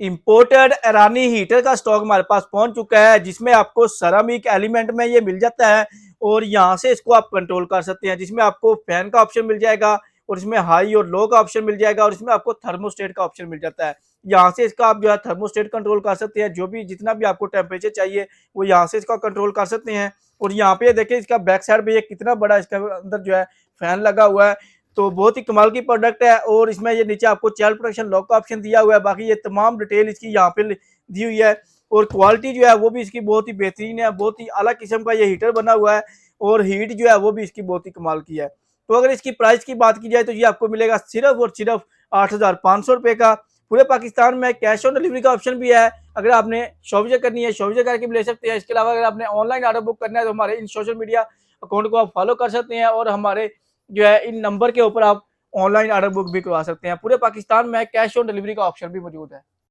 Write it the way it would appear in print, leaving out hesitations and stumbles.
Imported ईरानी heater का stock हमारे पास पहुंच चुका है, जिसमें आपको सेरामिक एलिमेंट में ये मिल जाता है और यहाँ से इसको आप कंट्रोल कर सकते हैं, जिसमें आपको फैन का ऑप्शन मिल जाएगा और इसमें हाई और लो का ऑप्शन मिल जाएगा और इसमें आपको थर्मोस्टेट का ऑप्शन मिल जाता है। यहाँ से इसका आप जो है थर्मोस्टेट कंट्रोल कर सकते हैं, जो भी जितना भी आपको टेम्परेचर चाहिए वो यहाँ से इसका कंट्रोल कर सकते हैं। और यहाँ पे देखिए इसका बैक साइड पे ये कितना बड़ा इसका अंदर जो है फैन लगा हुआ है, तो बहुत ही कमाल की प्रोडक्ट है। और इसमें ये नीचे आपको चाइल्ड प्रोटेक्शन लॉक का ऑप्शन दिया हुआ है, बाकी ये तमाम डिटेल इसकी यहाँ पे दी हुई है। और क्वालिटी जो है वो भी इसकी बहुत ही बेहतरीन है, बहुत ही अलग किस्म का ये हीटर बना हुआ है और हीट जो है वो भी इसकी बहुत ही कमाल की है। तो अगर इसकी प्राइस की बात की जाए तो ये आपको मिलेगा सिर्फ और सिर्फ 8,500 रुपये का। पूरे पाकिस्तान में कैश ऑन डिलीवरी का ऑप्शन भी है, अगर आपने शॉपिंग करनी है शॉपिंग करके भी ले सकते हैं। इसके अलावा अगर आपने ऑनलाइन ऑर्डर बुक करना है तो हमारे इन सोशल मीडिया अकाउंट को आप फॉलो कर सकते हैं और हमारे जो है इन नंबर के ऊपर आप ऑनलाइन ऑर्डर बुक भी करवा सकते हैं। पूरे पाकिस्तान में कैश ऑन डिलीवरी का ऑप्शन भी मौजूद है।